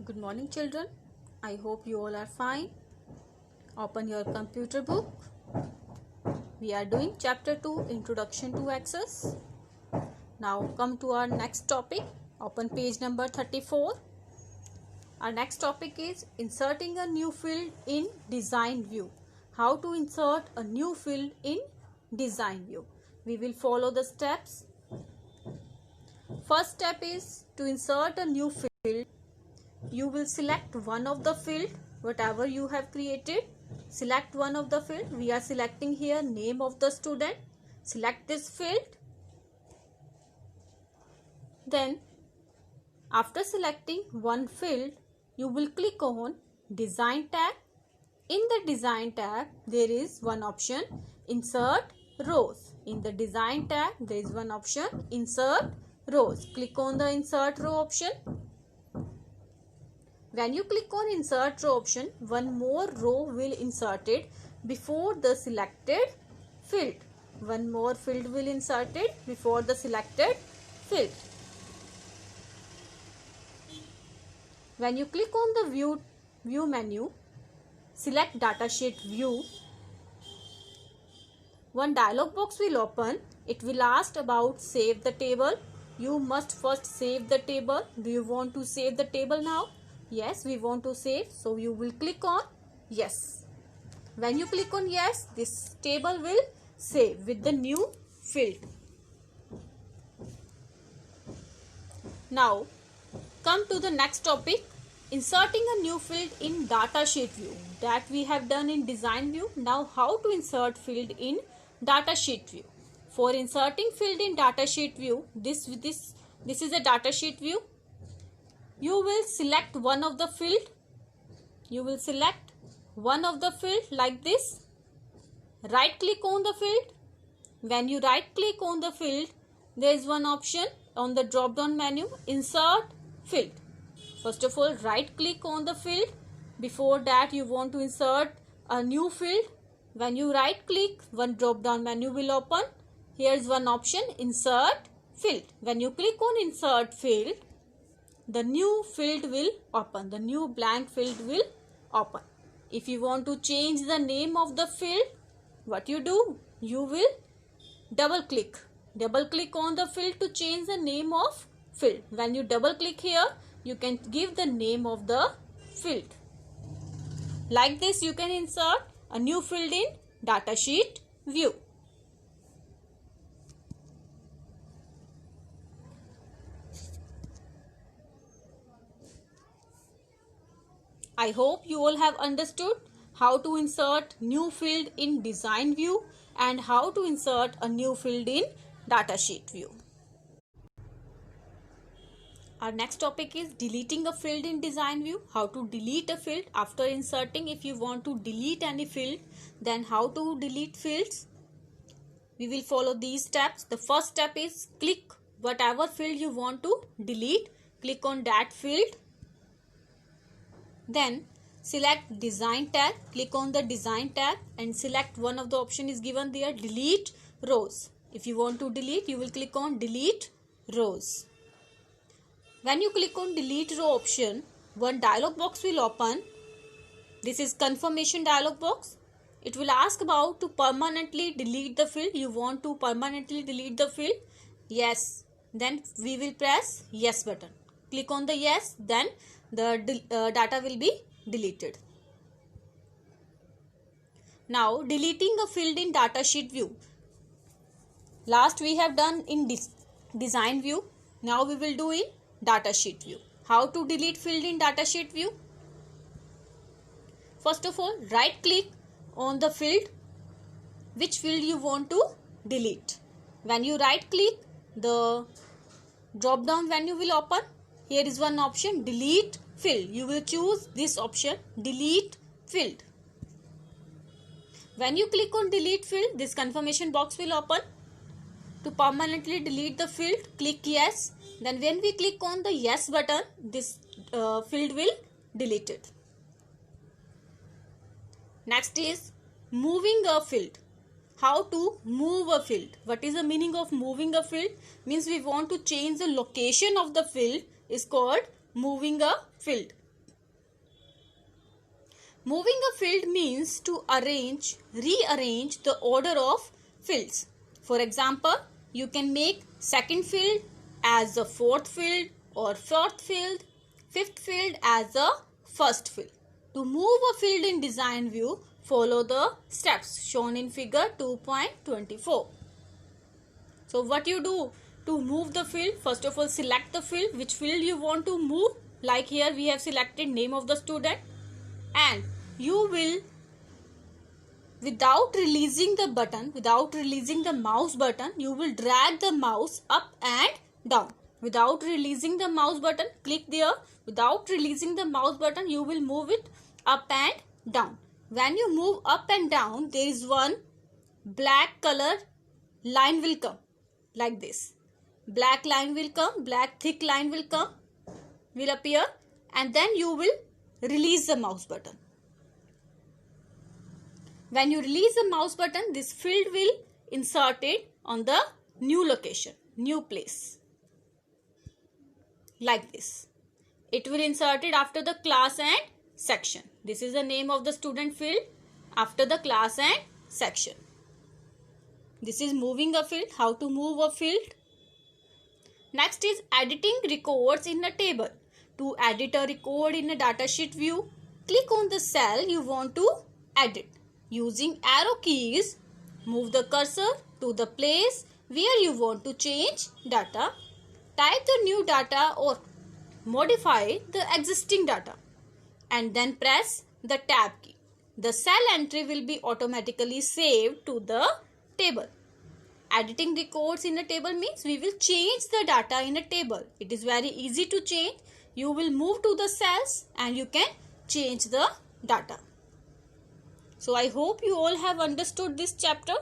Good morning, children. I hope you all are fine. Open your computer book. We are doing chapter 2, Introduction to Access. Now come to our next topic. Open page number 34. Our next topic is inserting a new field in design view. How to insert a new field in design view. We will follow the steps. First step is to insert a new field. You will select one of the field, whatever you have created. Select one of the field. We are selecting here name of the student. Select this field. Then after selecting one field, you will click on design tab. In the design tab, there is one option insert rows. In the design tab, there is one option insert rows. Click on the insert row option. When you click on insert row option, one more row will inserted before the selected field. One more field will inserted before the selected field. When you click on the view menu, select datasheet view. One dialog box will open. It will ask about save the table. You must first save the table. Do you want to save the table now? Yes, we want to save, so you will click on yes. When you click on yes, this table will save with the new field. Now come to the next topic, inserting a new field in datasheet view. That we have done in design view. Now how to insert field in datasheet view. For inserting field in datasheet view, this is a datasheet view. You will select one of the field. You will select one of the field like this. Right click on the field. When you right click on the field, there is one option on the drop down menu, insert field. First of all, right click on the field. Before that, you want to insert a new field. When you right click, one drop down menu will open. Here is one option, insert field. When you click on insert field, the new field will open. The new blank field will open. If you want to change the name of the field, what you do? You will double click. Double click on the field to change the name of field. When you double click here, you can give the name of the field. Like this, you can insert a new field in datasheet view. I hope you all have understood how to insert new field in design view and how to insert a new field in datasheet view. Our next topic is deleting a field in design view. How to delete a field after inserting. If you want to delete any field, then how to delete fields. We will follow these steps. The first step is click whatever field you want to delete. Click on that field. Then select design tab. Click on the design tab and select one of the option is given there, delete rows. If you want to delete, you will click on delete rows. When you click on delete row option, one dialog box will open. This is confirmation dialog box. It will ask about to permanently delete the field. You want to permanently delete the field? Yes. Then we will press yes button. Click on the yes, then the data will be deleted. Now deleting a field in datasheet view. Last we have done in design view. Now we will do in datasheet view. How to delete field in datasheet view? First of all, right click on the field. Which field you want to delete? When you right click, the drop down menu will open. Here is one option, delete field. You will choose this option, delete field. When you click on delete field, this confirmation box will open. To permanently delete the field, click yes. Then when we click on the yes button, this field will delete it. Next is moving a field. How to move a field. What is the meaning of moving a field? Means we want to change the location of the field is called moving a field. Moving a field means to rearrange the order of fields. For example, you can make second field as the fourth field or fourth field, fifth field as the first field. To move a field in design view, follow the steps shown in figure 2.24. So what you do to move the field? First of all, select the field, which field you want to move. Like here we have selected name of the student, and you will, without releasing the mouse button, you will drag the mouse up and down. Without releasing the mouse button, click there. Without releasing the mouse button, you will move it up and down. When you move up and down, there is one black color line will come like this. Black line will come, black thick line will appear, and then you will release the mouse button. When you release the mouse button, this field will insert it on the new location, new place. Like this. It will insert it after the class and section. This is the name of the student field after the class and section. This is moving a field. How to move a field? Next is editing records in a table. To edit a record in a datasheet view, click on the cell you want to edit. Using arrow keys, move the cursor to the place where you want to change data. Type the new data or modify the existing data, and then press the tab key. The cell entry will be automatically saved to the table. Editing records in a table means we will change the data in a table. It is very easy to change. You will move to the cells and you can change the data. So I hope you all have understood this chapter.